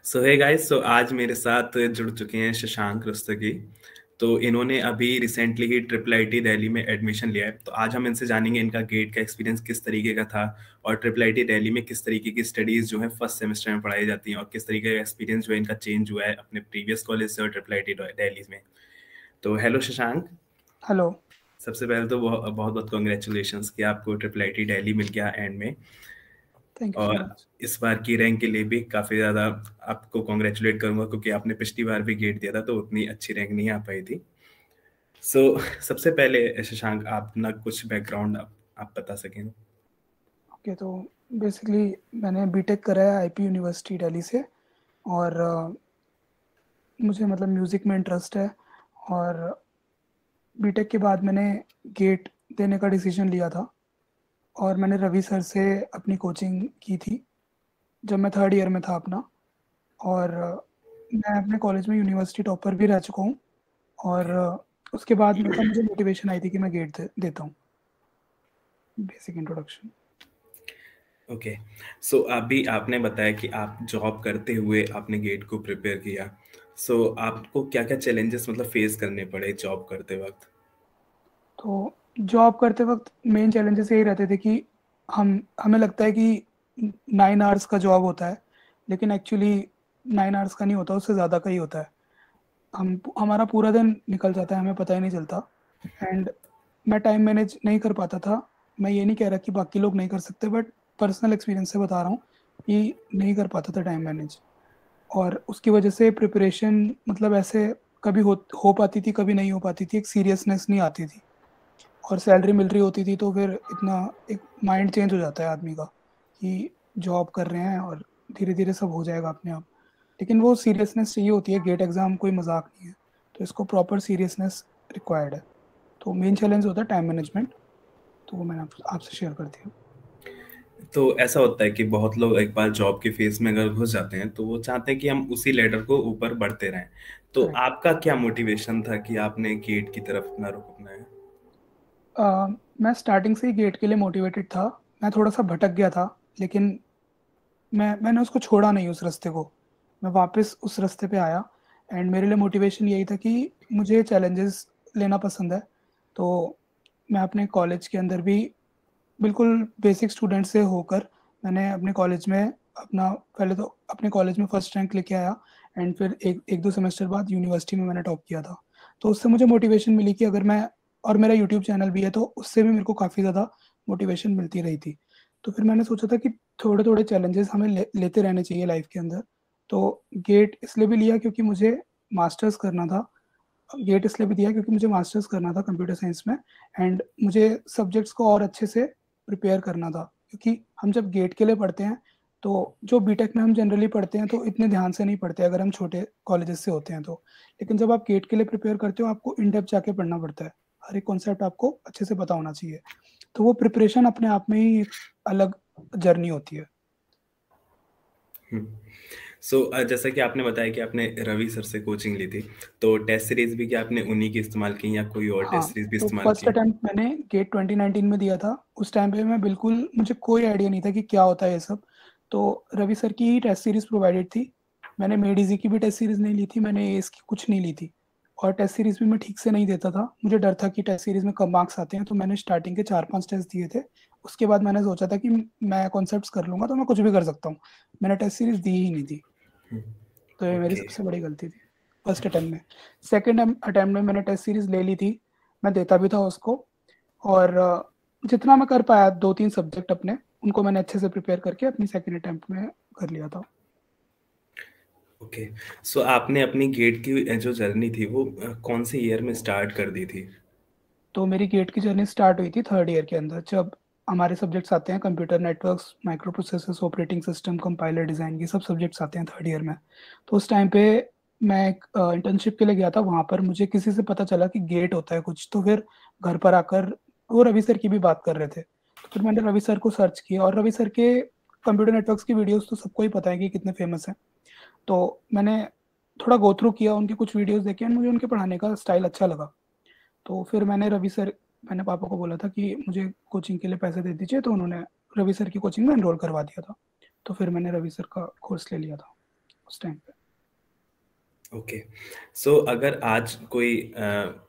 सो hey guys, सो आज मेरे साथ जुड़ चुके हैं शशांक रुस्तगी। तो इन्होंने अभी recently he triple IT Delhi में एडमिशन लिया है। तो आज हम इनसे जानेंगे इनका गेट का एक्सपीरियंस किस तरीके का था, और ट्रिपल आईटी दिल्ली में किस तरीके की स्टडीज जो है फर्स्ट सेमेस्टर में पढ़ाई जाती हैं, और किस तरीके का एक्सपीरियंस जो है इनका चेंज हुआ है अपने प्रीवियस कॉलेज से और ट्रिपल आईटी दिल्ली में। तो हेलो शशांक। हेलो। सबसे पहले तो बहुत बहुत बहुत कॉन्ग्रेचुलेशन कि आपको ट्रिपल आईटी दिल्ली मिल गया एंड में। थैंक यू सो और मच। इस बार की रैंक के लिए भी काफी ज्यादा आपको कॉन्ग्रेचुलेट करूंगा, क्योंकि आपने पिछली बार भी गेट दिया था तो उतनी अच्छी रैंक नहीं आ पाई थी। सो सबसे पहले शशांक, आप अपना कुछ बैकग्राउंड आप बता सकें। ओके, तो बेसिकली मैंने बीटेक करा है आईपी यूनिवर्सिटी दिल्ली से। और मुझे मतलब म्यूज़िक में इंटरेस्ट है। और बीटेक के बाद मैंने गेट देने का डिसीजन लिया था। और मैंने रवि सर से अपनी कोचिंग की थी जब मैं थर्ड ईयर में था अपना। और मैं अपने कॉलेज में यूनिवर्सिटी टॉपर भी रह चुका हूँ। और ओके। उसके बाद मतलब मुझे मोटिवेशन आई थी कि मैं गेट देता हूँ। Basic introduction. ओके। सो अभी आपने बताया कि आप जॉब करते हुए आपने गेट को प्रिपेयर किया। सो आपको क्या क्या चैलेंजेस मतलब फेस करने पड़े जॉब करते वक्त। तो जॉब करते वक्त मेन चैलेंजेस यही रहते थे कि हमें लगता है कि 9 आवर्स का जॉब होता है, लेकिन एक्चुअली 9 आवर्स का नहीं होता, उससे ज़्यादा का ही होता है। हमारा पूरा दिन निकल जाता है, हमें पता ही नहीं चलता। एंड मैं टाइम मैनेज नहीं कर पाता था। मैं ये नहीं कह रहा कि बाकी लोग नहीं कर सकते, बट पर्सनल एक्सपीरियंस से बता रहा हूँ कि नहीं कर पाता था टाइम मैनेज। और उसकी वजह से प्रिपरेशन मतलब ऐसे कभी हो पाती थी, कभी नहीं हो पाती थी, एक सीरियसनेस नहीं आती थी। और सैलरी मिल रही होती थी तो फिर इतना एक माइंड चेंज हो जाता है आदमी का कि जॉब कर रहे हैं और धीरे धीरे सब हो जाएगा अपने आप। लेकिन वो सीरियसनेस चाहिए होती है, गेट एग्जाम कोई मजाक नहीं है। तो इसको प्रॉपर सीरियसनेस रिक्वायर्ड है। तो मेन चैलेंज होता है टाइम मैनेजमेंट। तो वो मैंने आपसे शेयर कर दिया। तो ऐसा होता है कि बहुत लोग एक बार जॉब के फेज में अगर घुस जाते हैं तो वो चाहते हैं कि हम उसी लेडर को ऊपर बढ़ते रहें। तो करेक्ट। आपका क्या मोटिवेशन था कि आपने गेट की तरफ अपना रुख अपनाया। मैं स्टार्टिंग से ही गेट के लिए मोटिवेटेड था। मैं थोड़ा सा भटक गया था, लेकिन मैंने उसको छोड़ा नहीं, उस रास्ते को। मैं वापस उस रास्ते पे आया। एंड मेरे लिए मोटिवेशन यही था कि मुझे चैलेंजेस लेना पसंद है। तो मैं अपने कॉलेज के अंदर भी बिल्कुल बेसिक स्टूडेंट से होकर मैंने अपने कॉलेज में अपना पहले तो अपने कॉलेज में फर्स्ट रैंक लेके आया। एंड फिर एक एक दो सेमेस्टर बाद यूनिवर्सिटी में मैंने टॉप किया था। तो उससे मुझे मोटिवेशन मिली कि अगर मैं, और मेरा यूट्यूब चैनल भी है तो उससे भी मेरे को काफ़ी ज़्यादा मोटिवेशन मिलती रही थी। तो फिर मैंने सोचा था कि थोड़े थोड़े चैलेंजेस हमें लेते रहने चाहिए लाइफ के अंदर। तो गेट इसलिए भी लिया क्योंकि मुझे मास्टर्स करना था। गेट इसलिए भी दिया क्योंकि मुझे मास्टर्स करना था कंप्यूटर साइंस में। एंड मुझे सब्जेक्ट्स को और अच्छे से प्रिपेयर करना था, क्योंकि हम जब गेट के लिए पढ़ते हैं तो जो बीटेक में हम जनरली पढ़ते हैं तो इतने ध्यान से नहीं पढ़ते अगर हम छोटे कॉलेजेस से होते हैं तो। लेकिन जब आप गेट के लिए प्रिपेयर करते हो आपको इन डेप्थ जाके पढ़ना पड़ता है। हर एक कॉन्सेप्ट आपको अच्छे से पता होना चाहिए। तो वो प्रिपरेशन अपने आप में ही एक अलग जर्नी होती है। सो जैसा कि आपने बताया कि आपने रवि सर से कोचिंग ली थी, तो टेस्ट सीरीज भी क्या आपने उन्हीं की इस्तेमाल की या कोई और हाँ, टेस्ट सीरीज भी तो इस्तेमाल फर्स्ट की। अटेम्प्ट मैंने गेट 2019 में दिया था। उस टाइम पे मैं बिल्कुल, मुझे कोई आइडिया नहीं था कि क्या होता है ये सब। तो रवि सर की ही टेस्ट सीरीज प्रोवाइडेड थी। मैंने मेड इजी की भी टेस्ट सीरीज नहीं ली थी, मैंने एस की कुछ नहीं ली थी। और टेस्ट सीरीज भी मैं ठीक से नहीं देता था, मुझे डर था कि टेस्ट सीरीज में कम मार्क्स आते हैं, तो मैंने स्टार्टिंग के 4-5 टेस्ट दिए थे। उसके बाद मैंने सोचा था कि मैं कॉन्सेप्ट्स कर लूंगा तो मैं कुछ भी कर सकता हूँ। मैंने टेस्ट सीरीज दी ही नहीं थी। तो ये मेरी ओके। सबसे बड़ी गलती थी फर्स्ट अटेम्प्ट में। सेकेंड अटेम्प्ट में मैंने टेस्ट सीरीज ले ली थी। मैं देता भी था उसको। और जितना मैं कर पाया 2-3 सब्जेक्ट अपने, उनको मैंने अच्छे से प्रिपेयर करके अपनी सेकेंड अटेम्प्ट में कर लिया था। ओके। सो आपने अपनी गेट की जो जर्नी थी वो कौन से ईयर में स्टार्ट कर दी थी। तो मेरी गेट की जर्नी स्टार्ट हुई थी थर्ड ईयर के अंदर, जब हमारे सब्जेक्ट्स आते हैं computer networks, micro processors, operating system, compiler design, ये सब सब्जेक्ट्स आते हैं थर्ड ईयर में। तो उस टाइम पे मैं एक इंटर्नशिप के लिए गया था, वहाँ पर मुझे किसी से पता चला कि गेट होता है कुछ। तो फिर घर पर आकर वो रवि सर की भी बात कर रहे थे, तो फिर मैंने रवि सर को सर्च किया। और रवि सर के कंप्यूटर नेटवर्क्स की वीडियोस तो सबको ही पता है कि कितने फेमस हैं। तो मैंने थोड़ा गो थ्रू किया, उनकी कुछ वीडियोस देखे और मुझे उनके पढ़ाने का स्टाइल अच्छा लगा। तो फिर मैंने पापा को बोला था कि मुझे कोचिंग के लिए पैसे दे दीजिए, तो उन्होंने रवि सर की कोचिंग में एनरोल करवा दिया था। तो फिर मैंने रवि सर का कोर्स ले लिया था उस टाइम पे। ओके। सो अगर आज कोई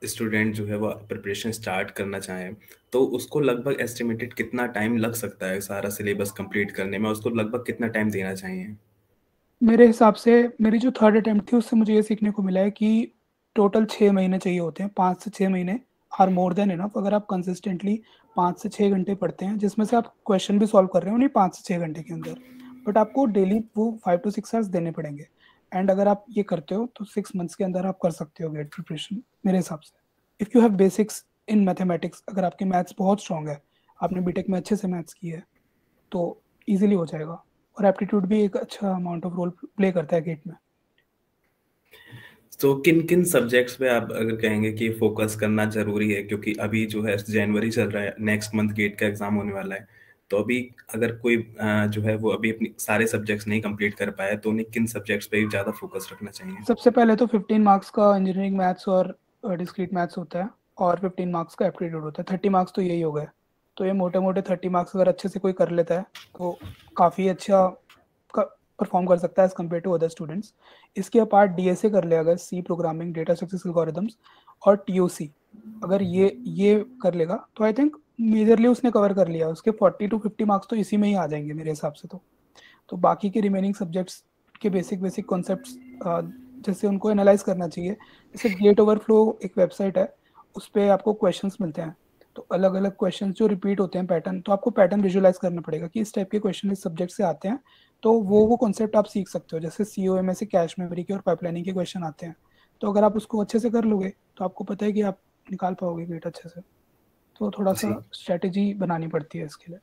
स्टूडेंट जो है वो प्रिपरेशन स्टार्ट करना चाहे, तो उसको लगभग एस्टिमेटेड कितना टाइम लग सकता है सारा सिलेबस कंप्लीट करने में? उसको लगभग कितना टाइम देना चाहिए? मेरे हिसाब से मेरी जो थर्ड अटेम्प्ट थी उससे मुझे ये सीखने को मिला है कि टोटल 6 महीने चाहिए होते हैं, 5 से 6 महीने आर मोर देन इनफ। अगर आप कंसिस्टेंटली 5 से 6 घंटे पढ़ते हैं, जिसमें से आप क्वेश्चन भी सॉल्व कर रहे हो नहीं 5 से 6 घंटे के अंदर, बट आपको डेली वो 5 to 6 आवर्स देने पड़ेंगे। एंड अगर आप ये करते हो तो 6 मंथ्स के अंदर आप कर सकते हो गेट प्रिपरेशन मेरे हिसाब से। If you have basics in mathematics, अगर आपके मैथ्स बहुत स्ट्रांग है, आपने बीटेक में अच्छे से मैथ्स की है, तो इजीली हो जाएगा। और एप्टीट्यूड भी एक अच्छा अमाउंट ऑफ रोल प्ले करता है गेट में। तो किन किन सब्जेक्ट्स पे आप अगर कहेंगे कि फोकस करना जरूरी है, क्योंकि अभी जो है जनवरी चल रहा है, नेक्स्ट मंथ गेट का एग्जाम होने वाला है, तो अभी अगर कोई जो है वो अभी अपनी सारे सब्जेक्ट्स नहीं कंप्लीट कर पाया, तो उन्हें किन सब्जेक्ट्स पे ज्यादा फोकस रखना चाहिए? सबसे पहले तो 15 मार्क्स का इंजीनियरिंग मैथ्स और डिस्क्रीट मैथ्स होता है, और 15 मार्क्स का एप्टीट्यूड होता है। 30 मार्क्स तो यही हो गए। तो ये मोटे मोटे 30 मार्क्स अगर अच्छे से कोई कर लेता है तो काफ़ी अच्छा परफॉर्म कर सकता है as compared to other students. इसके अपार्ट डीएसए कर ले अगर, C programming, data structures, algorithms और टीओसी, अगर ये कर लेगा तो आई थिंक मेजरली उसने कवर कर लिया। उसके 40 to 50 मार्क्स तो इसी में ही आ जाएंगे मेरे हिसाब से। तो बाकी के रिमेनिंग सब्जेक्ट्स के बेसिक बेसिक कॉन्सेप्ट्स जैसे उनको एनालाइज करना चाहिए। जैसे गेट ओवरफ्लो एक वेबसाइट है, उस पर आपको क्वेश्चंस मिलते हैं, तो अलग अलग क्वेश्चंस जो रिपीट होते हैं पैटर्न, तो आपको पैटर्न विजुअलाइज करना पड़ेगा कि इस टाइप के क्वेश्चन इस सब्जेक्ट से आते हैं। तो वो कॉन्सेप्ट आप सीख सकते हो। जैसे सीओएम से कैश मेमोरी के और पाइपलाइनिंग के क्वेश्चन आते हैं, तो अगर आप उसको अच्छे से कर लोगे तो आपको पता है कि आप निकाल पाओगे गेट अच्छे से। तो थोड़ा सा जी। स्ट्रेटेजी बनानी पड़ती है इसके लिए।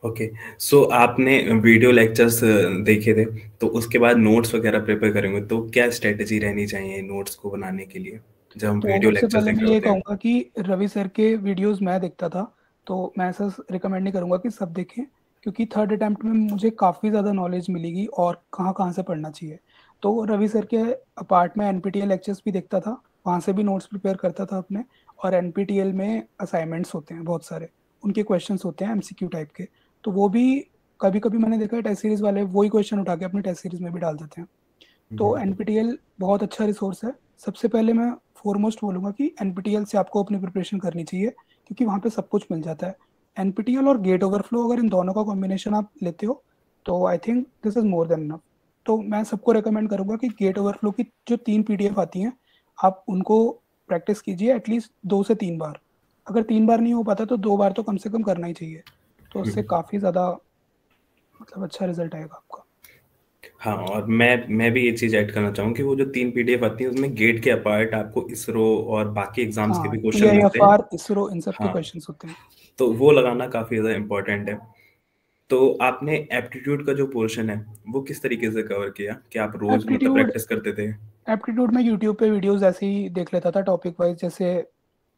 ओके। सो आपने वीडियो लेक्चर्स देखे थे, तो उसके बाद नोट्स वगैरह प्रिपेयर करेंगे, तो क्या स्ट्रेटेजी रहनी चाहिए नोट्स को बनाने के लिए जब हम तो वीडियो सबसे लेक्चर्स पहले देख मैं रहे ये होते हैं? कहूँगा कि रवि सर के वीडियोस मैं देखता था, तो मैं ऐसा रिकमेंड नहीं करूँगा कि सब देखें, क्योंकि थर्ड अटेम्प्ट में मुझे काफ़ी ज़्यादा नॉलेज मिलेगी और कहाँ कहाँ से पढ़ना चाहिए। तो रवि सर के अपार्ट में एनपीटीएल लेक्चर्स भी देखता था, वहाँ से भी नोट्स प्रिपेयर करता था अपने। और एनपीटीएल में असाइनमेंट्स होते हैं बहुत सारे, उनके क्वेश्चंस होते हैं एमसीक्यू टाइप के, तो वो भी कभी कभी मैंने देखा है टेस्ट सीरीज वाले वही क्वेश्चन उठा के अपने टेस्ट सीरीज में भी डाल देते हैं। तो हम्म। एनपीटीएल बहुत अच्छा रिसोर्स है। सबसे पहले मैं फोरमोस्ट बोलूंगा कि एनपीटीएल से आपको अपनी प्रिपरेशन करनी चाहिए, क्योंकि वहाँ पे सब कुछ मिल जाता है। एनपीटीएल और गेट ओवरफ्लो, अगर इन दोनों का कॉम्बिनेशन आप लेते हो तो I think this is more than enough. तो मैं सबको रेकमेंड करूंगा कि गेट ओवरफ्लो की जो 3 पीडीएफ आती हैं, आप उनको प्रैक्टिस कीजिए एटलीस्ट 2 से 3 बार। अगर 3 बार नहीं हो पाता तो 2 बार तो कम से कम करना ही चाहिए। तो उससे हम्म। काफ़ी ज़्यादा मतलब अच्छा रिजल्ट आएगा आपका। हाँ, और मैं भी ये चीज ऐड करना चाहूँ कि वो जो 3 पीडीएफ आती है उसमें गेट के अपार्ट आपको इसरो और बाकी एग्जाम्स के हाँ, भी क्वेश्चन मिलते हैं। टीआईएफआर, इसरो, इन सब के हाँ, क्वेश्चंस होते हैं। तो वो लगाना काफी ज्यादा इम्पोर्टेंट है। तो आपने एप्टीट्यूड का जो पोर्शन है वो किस तरीके से कवर किया, कि आप रोज मतलब एप्टीट्यूड प्रैक्टिस करते थे? एप्टीट्यूड में यूट्यूब पे वीडियोस ऐसे ही देख लेता था टॉपिक वाइज। जैसे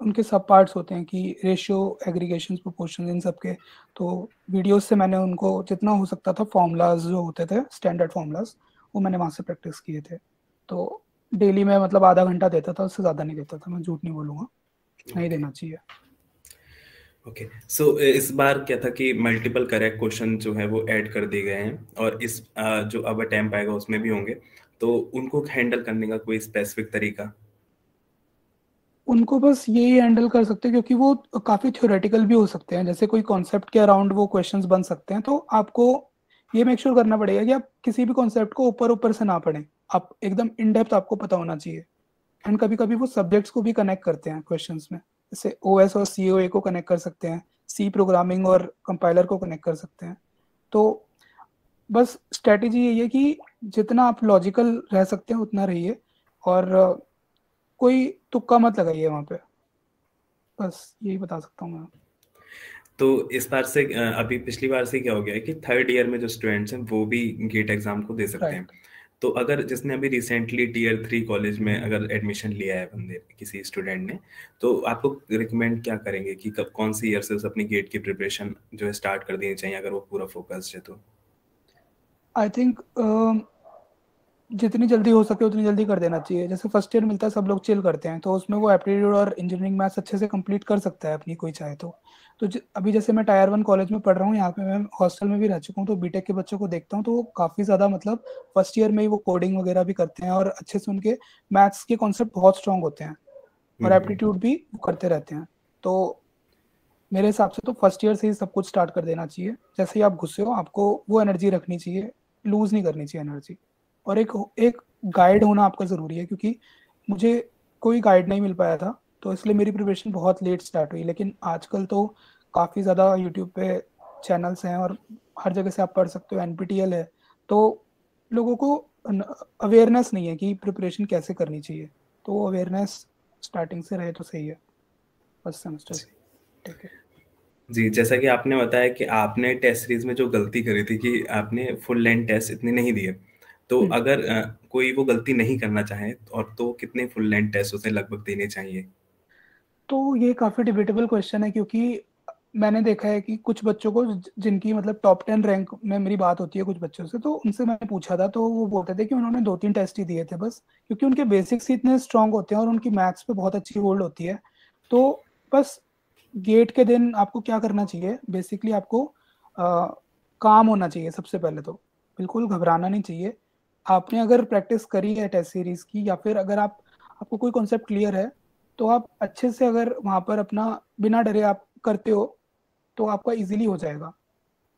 उनके सब पार्ट्स होते हैं कि रेशियो, एग्रीगेशन, प्रोपोर्शन, इन सब के। तो वीडियोस से मैंने उनको जितना हो सकता था, फार्मूलाज जो होते थे स्टैंडर्ड फार्मूलाज, वो मैंने वहाँ से प्रैक्टिस किए थे। तो डेली में मतलब आधा घंटा देता था, उससे ज़्यादा नहीं देता था, मैं झूठ नहीं बोलूँगा, नहीं ओके। देना चाहिए। ओके। सो इस बार क्या था कि मल्टीपल करेक्ट क्वेश्चन जो है वो ऐड कर दिए गए हैं, और इस जो अब अटेम्प्ट आएगा उसमें भी होंगे, तो उनको हैंडल करने का कोई स्पेसिफिक तरीका? उनको बस यही हैंडल कर सकते हैं, क्योंकि वो काफ़ी थ्योरेटिकल भी हो सकते हैं। जैसे कोई कॉन्सेप्ट के अराउंड वो क्वेश्चंस बन सकते हैं, तो आपको ये मेक श्योर करना पड़ेगा कि आप किसी भी कॉन्सेप्ट को ऊपर ऊपर से ना पढ़ें, आप एकदम इन डेप्थ आपको पता होना चाहिए। एंड कभी कभी वो सब्जेक्ट्स को भी कनेक्ट करते हैं क्वेश्चंस में, जैसे ओएस और सीओए को कनेक्ट कर सकते हैं, सी प्रोग्रामिंग और कंपाइलर को कनेक्ट कर सकते हैं। तो बस स्ट्रेटेजी यही है कि जितना आप लॉजिकल रह सकते हैं उतना रहिए, और कोई तुक्का मत लगाइए वहाँ पे। बस यही बता सकता हूँ मैं। तो इस बार से अभी पिछली बार से क्या हो गया है कि थर्ड ईयर में जो स्टूडेंट्स हैं वो भी गेट एग्जाम को दे सकते हैं। राइट। तो अगर जिसने अभी रिसेंटली टीयर 3 कॉलेज में अगर एडमिशन लिया है बंदे किसी स्टूडेंट ने, तो आपको रिकमेंड क्या करेंगे कि कब कौन सी ईयर से उसे अपनी गेट की प्रिपरेशन जो है स्टार्ट कर देनी चाहिए, अगर वो पूरा फोकस्ड है तो? आई थिंक जितनी जल्दी हो सके उतनी जल्दी कर देना चाहिए। जैसे फर्स्ट ईयर मिलता है, सब लोग चिल करते हैं, तो उसमें वो एप्टीट्यूड और इंजीनियरिंग मैथ्स अच्छे से कंप्लीट कर सकता है अपनी, कोई चाहे तो। अभी जैसे मैं टायर 1 कॉलेज में पढ़ रहा हूँ, यहाँ पे मैं हॉस्टल में भी रह चुका हूँ, तो बीटेक के बच्चों को देखता हूँ तो वो काफ़ी ज़्यादा मतलब फर्स्ट ईयर में ही वो कोडिंग वगैरह भी करते हैं, और अच्छे से उनके मैथ्स के कॉन्सेप्ट बहुत स्ट्रांग होते हैं, और हम्म। एप्टीट्यूड भी वो करते रहते हैं। तो मेरे हिसाब से तो फर्स्ट ईयर से ही सब कुछ स्टार्ट कर देना चाहिए। जैसे ही आप घुसे हो, आपको वो एनर्जी रखनी चाहिए, लूज नहीं करनी चाहिए एनर्जी। और एक एक गाइड होना आपका ज़रूरी है, क्योंकि मुझे कोई गाइड नहीं मिल पाया था, तो इसलिए मेरी प्रिपरेशन बहुत लेट स्टार्ट हुई। लेकिन आजकल तो काफ़ी ज़्यादा यूट्यूब पे चैनल्स हैं, और हर जगह से आप पढ़ सकते हो, एनपीटीएल है। तो लोगों को अवेयरनेस नहीं है कि प्रिपरेशन कैसे करनी चाहिए, तो वो अवेयरनेस स्टार्टिंग से रहे तो सही है, फर्स्ट सेमेस्टर से। ठीक है। जी, जैसा कि आपने बताया कि आपने टेस्ट सीरीज में जो गलती करी थी कि आपने फुल लेंथ टेस्ट इतने नहीं दिए। तो हम्म। अगर कोई वो गलती नहीं करना चाहे और तो कितने फुल लेंथ टेस्ट उसे लगभग देने चाहिए? तो ये काफ़ी डिबेटेबल क्वेश्चन है, क्योंकि मैंने देखा है कि कुछ बच्चों को जिनकी मतलब टॉप 10 रैंक में मेरी बात होती है कुछ बच्चों से, तो उनसे मैंने पूछा था, तो वो बोलते थे कि उन्होंने 2-3 टेस्ट ही दिए थे बस, क्योंकि उनके बेसिक्स ही इतने स्ट्रांग होते हैं और उनकी मैथ्स पे बहुत अच्छी होल्ड होती है। तो बस गेट के दिन आपको क्या करना चाहिए, बेसिकली आपको काम होना चाहिए सबसे पहले तो। बिल्कुल घबराना नहीं चाहिए। आपने अगर प्रैक्टिस करी है टेस्ट सीरीज की, या फिर अगर आपको कोई कॉन्सेप्ट क्लियर है, तो आप अच्छे से अगर वहाँ पर अपना बिना डरे आप करते हो, तो आपका इजीली हो जाएगा,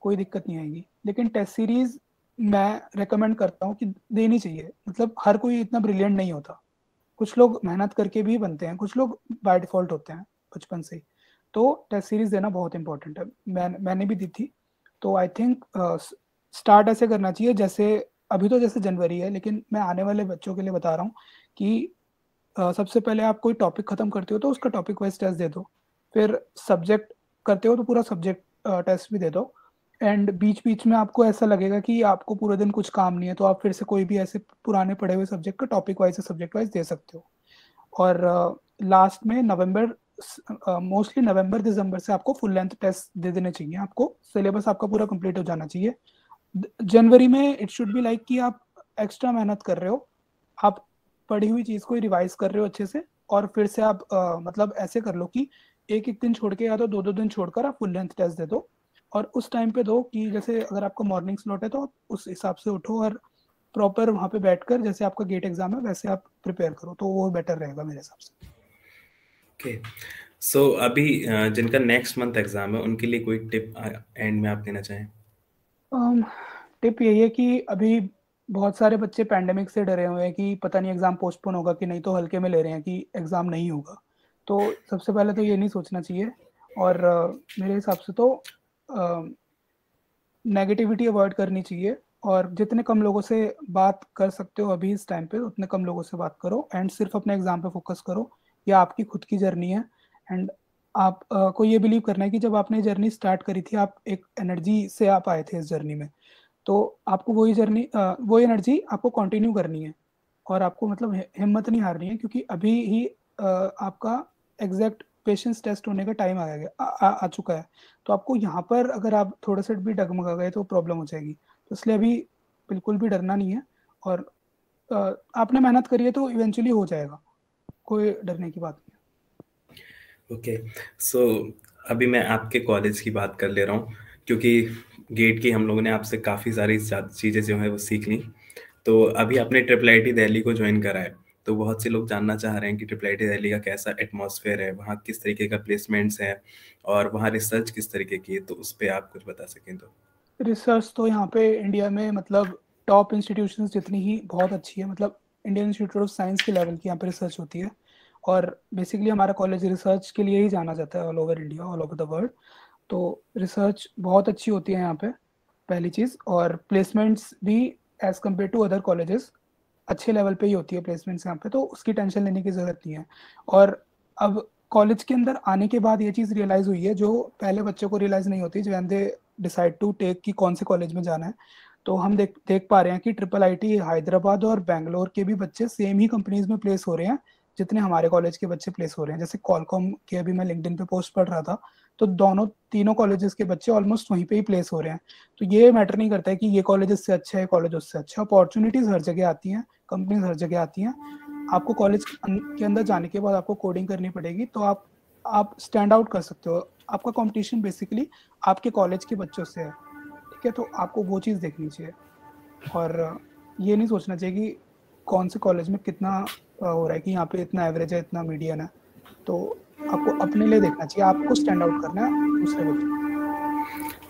कोई दिक्कत नहीं आएगी। लेकिन टेस्ट सीरीज मैं रेकमेंड करता हूँ कि देनी चाहिए। मतलब हर कोई इतना ब्रिलियंट नहीं होता, कुछ लोग मेहनत करके भी बनते हैं, कुछ लोग बाय डिफॉल्ट होते हैं बचपन से ही। तो टेस्ट सीरीज देना बहुत इंपॉर्टेंट है। मैंने भी दी थी। तो आई थिंक स्टार्ट ऐसे करना चाहिए जैसे, अभी तो जैसे जनवरी है, लेकिन मैं आने वाले बच्चों के लिए बता रहा हूँ कि सबसे पहले आप कोई टॉपिक खत्म करते हो तो उसका टॉपिक वाइज टेस्ट दे दो। फिर सब्जेक्ट करते हो तो पूरा सब्जेक्ट टेस्ट भी दे दो। एंड बीच बीच में आपको ऐसा लगेगा कि आपको पूरे दिन कुछ काम नहीं है, तो आप फिर से कोई भी ऐसे पुराने पढ़े हुए सब्जेक्ट का टॉपिक वाइज या सब्जेक्ट वाइज दे सकते हो। और लास्ट में नवंबर, मोस्टली नवंबर दिसंबर से आपको फुल लेंथ टेस्ट दे देने चाहिए। आपको सिलेबस आपका पूरा कंप्लीट हो जाना चाहिए। जनवरी में इट शुड बी लाइक कि आप एक्स्ट्रा मेहनत कर रहे हो, आप पढ़ी हुई चीज को रिवाइज कर रहे हो अच्छे से, और फिर से आप मतलब ऐसे कर लो कि एक एक दिन छोड़ के या तो 2-2 दिन छोड़कर आप फुल लेंथ टेस्ट दे दो। और उस टाइम पे दो कि जैसे अगर आपका मॉर्निंग स्लॉट है तो आप उस हिसाब से उठो, और प्रॉपर वहाँ पे बैठकर जैसे आपका गेट एग्जाम है वैसे आप प्रिपेयर करो, तो वो बेटर रहेगा मेरे हिसाब से। ओके। सो अभी जिनका नेक्स्ट मंथ एग्जाम है उनके लिए कोई टिप एंड में आप देना चाहें? टिप यही है कि अभी बहुत सारे बच्चे पैंडेमिक से डरे हुए हैं कि पता नहीं एग्जाम पोस्टपोन होगा कि नहीं, तो हल्के में ले रहे हैं कि एग्जाम नहीं होगा। तो सबसे पहले तो ये नहीं सोचना चाहिए। और मेरे हिसाब से तो नेगेटिविटी अवॉइड करनी चाहिए, और जितने कम लोगों से बात कर सकते हो अभी इस टाइम पे उतने कम लोगों से बात करो, एंड सिर्फ अपने एग्जाम पे फोकस करो। ये आपकी खुद की जर्नी है। एंड आप को ये बिलीव करना है कि जब आपने जर्नी स्टार्ट करी थी, आप एक एनर्जी से आप आए थे इस जर्नी में, तो आपको वही जर्नी, वही एनर्जी आपको कंटिन्यू करनी है। और आपको मतलब हिम्मत नहीं हारनी है, क्योंकि अभी ही आपका एग्जैक्ट पेशेंस टेस्ट होने का टाइम आ चुका है। तो आपको यहाँ पर अगर आप थोड़े से भी डगमगा गए तो प्रॉब्लम हो जाएगी। तो इसलिए अभी बिल्कुल भी डरना नहीं है। और आपने मेहनत करी है तो इवेंचुअली हो जाएगा, कोई डरने की बात नहीं ओके। सो अभी मैं आपके कॉलेज की बात कर ले रहा हूँ, क्योंकि गेट की हम लोगों ने आपसे काफ़ी सारी चीज़ें जो है वो सीख ली। तो अभी आपने ट्रिपल आईटी दिल्ली को ज्वाइन करा है, तो बहुत से लोग जानना चाह रहे हैं कि ट्रिपल आईटी दिल्ली का कैसा एटमॉस्फेयर है, वहाँ किस तरीके का प्लेसमेंट्स है और वहाँ रिसर्च किस तरीके की है, तो उस पर आप कुछ बता सकें तो। है। रिसर्च तो यहाँ पे इंडिया में मतलब टॉप इंस्टीट्यूशंस जितनी ही बहुत अच्छी है, मतलब इंडियन इंस्टीट्यूट ऑफ साइंस के लेवल की यहाँ पे रिसर्च होती है। और बेसिकली हमारा कॉलेज रिसर्च के लिए ही जाना जाता है all over India, all over the world. तो रिसर्च बहुत अच्छी होती है यहाँ पे, पहली चीज़। और प्लेसमेंट्स भी as compared to other colleges अच्छे लेवल पे ही होती है प्लेसमेंट्स यहाँ पे, तो उसकी टेंशन लेने की ज़रूरत नहीं है। और अब कॉलेज के अंदर आने के बाद ये चीज़ रियलाइज़ हुई है जो पहले बच्चों को रियलाइज़ नहीं होती, जो दे डिसाइड टू टेक कि कौन से कॉलेज में जाना है। तो हम देख देख पा रहे हैं कि ट्रिपल आईटी हैदराबाद और बैंगलोर के भी बच्चे सेम ही कंपनीज में प्लेस हो रहे हैं जितने हमारे कॉलेज के बच्चे प्लेस हो रहे हैं। जैसे कॉलकॉम के अभी मैं लिंक्डइन पे पोस्ट पढ़ रहा था, तो दोनों तीनों कॉलेजेस के बच्चे ऑलमोस्ट वहीं पे ही प्लेस हो रहे हैं। तो ये मैटर नहीं करता है कि ये कॉलेज इससे अच्छा है, कॉलेज उससे अच्छा है। अपॉर्चुनिटीज हर जगह आती हैं, कंपनीज हर जगह आती हैं। आपको कॉलेज के अंदर जाने के बाद आपको कोडिंग करनी पड़ेगी, तो आप स्टैंड आउट कर सकते हो। आपका कंपटीशन बेसिकली आपके कॉलेज के बच्चों से है, ठीक है? तो आपको वो चीज़ देखनी चाहिए, और ये नहीं सोचना चाहिए कि कौन से कॉलेज में कितना हो रहा है, कि यहाँ पे इतना एवरेज है, इतना मीडियन है। तो आपको अपने लिए देखना चाहिए, आपको स्टैंड आउट करना है दूसरे बच्चों।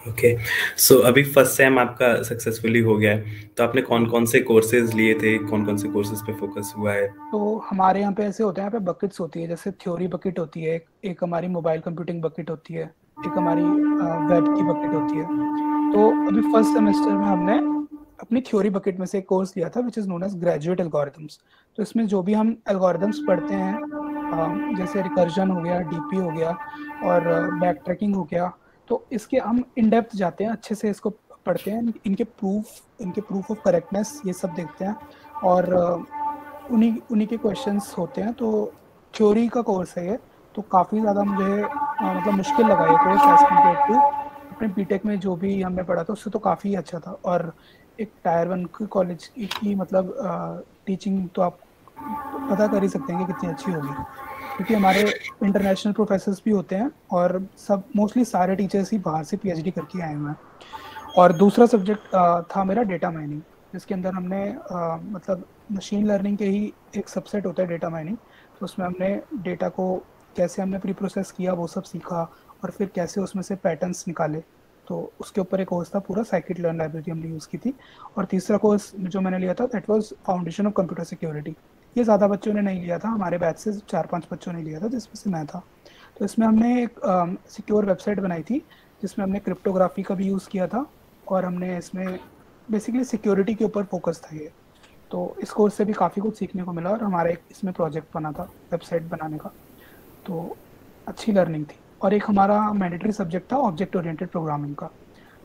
ओके, सो अभी फर्स्ट सेम आपका सक्सेसफुली हो गया है, तो आपने कौन कौन से कोर्सेज लिए थे, कौन कौन से कोर्सेज पे फोकस हुआ है? तो हमारे यहाँ पे ऐसे होते हैं, यहाँ पे बकेट्स होती है, जैसे थ्योरी बकेट होती है, एक हमारी मोबाइल कंप्यूटिंग बकेट होती है, एक हमारी वेब की बकेट होती है। तो अभी फर्स्ट सेमेस्टर में हमने अपनी थ्योरी बकेट में से एक कोर्स लिया था which is known as graduate algorithms. तो इसमें जो भी हम एल्गोरिथम्स पढ़ते हैं, जैसे रिकर्जन हो गया, डीपी हो गया, और बैक ट्रैकिंग हो गया, तो इसके हम इन डेप्थ जाते हैं, अच्छे से इसको पढ़ते हैं, इनके प्रूफ ऑफ करेक्टनेस ये सब देखते हैं, और उन्हीं उन्हीं के क्वेश्चंस होते हैं। तो थ्योरी का कोर्स है ये, तो काफ़ी ज़्यादा मुझे मतलब मुश्किल लगा ये कोर्स एज कम्पेयर टू अपने बीटेक में जो भी हमने पढ़ा था उससे, तो काफ़ी अच्छा था। और एक टायर वन की कॉलेज की मतलब टीचिंग तो आप पता कर ही सकते हैं कि कितनी अच्छी होगी, क्योंकि हमारे इंटरनेशनल प्रोफेसर्स भी होते हैं, और सब मोस्टली सारे टीचर्स ही बाहर से पीएचडी करके आए हुए हैं। और दूसरा सब्जेक्ट था मेरा डेटा माइनिंग, जिसके अंदर हमने मतलब मशीन लर्निंग के ही एक सबसेट होता है डेटा माइनिंग। तो उसमें हमने डेटा को कैसे हमने प्री प्रोसेस किया वो सब सीखा, और फिर कैसे उसमें से पैटर्न्स निकाले। तो उसके ऊपर एक कोर्स था पूरा, साइकिट लर्न लाइब्रेरी हमने यूज़ की थी। और तीसरा कोर्स जो मैंने लिया था that was foundation of computer security. ये ज़्यादा बच्चों ने नहीं लिया था, हमारे बैच से 4-5 बच्चों ने लिया था, जिसमें से मैं था। तो इसमें हमने एक सिक्योर वेबसाइट बनाई थी, जिसमें हमने क्रिप्टोग्राफी का भी यूज़ किया था, और हमने इसमें बेसिकली सिक्योरिटी के ऊपर फोकस था ये। तो इस कोर्स से भी काफ़ी कुछ सीखने को मिला, और हमारा एक इसमें प्रोजेक्ट बना था वेबसाइट बनाने का, तो अच्छी लर्निंग थी। और एक हमारा मैंडेटरी सब्जेक्ट था ऑब्जेक्ट ओरिएंटेड प्रोग्रामिंग का,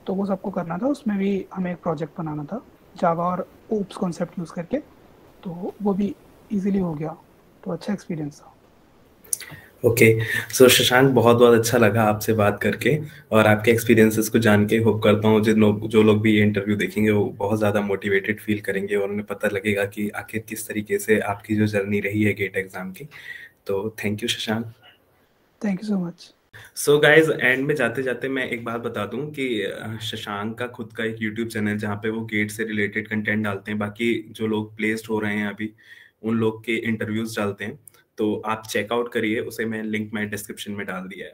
तो वो सबको करना था, उसमें भी हमें एक प्रोजेक्ट बनाना था जावा और ओप्स कॉन्सेप्ट यूज़ करके, तो वो भी इजीली हो गया। तो अच्छा एक्सपीरियंस था। ओके, सो शशांक, बहुत बहुत अच्छा लगा आपसे बात करके और आपके एक्सपीरियंसेस को जान के। होप करता हूँ जो लोग भी ये इंटरव्यू देखेंगे वो बहुत ज़्यादा मोटिवेटेड फील करेंगे और उन्हें पता लगेगा कि आखिर किस तरीके से आपकी जो जर्नी रही है गेट एग्जाम की। तो thank you Shashank. Thank you so much. So guys, and में जाते जाते मैं एक बात बता दूं कि शशांक का खुद का एक यूट्यूब चैनल है जहाँ पे वो गेट से रिलेटेड कंटेंट डालते हैं। बाकी जो लोग प्लेस्ड हो रहे हैं अभी उन लोग के इंटरव्यूज डालते हैं, तो आप चेकआउट करिए उसे। मैं लिंक मैं डिस्क्रिप्शन में डाल दिया है।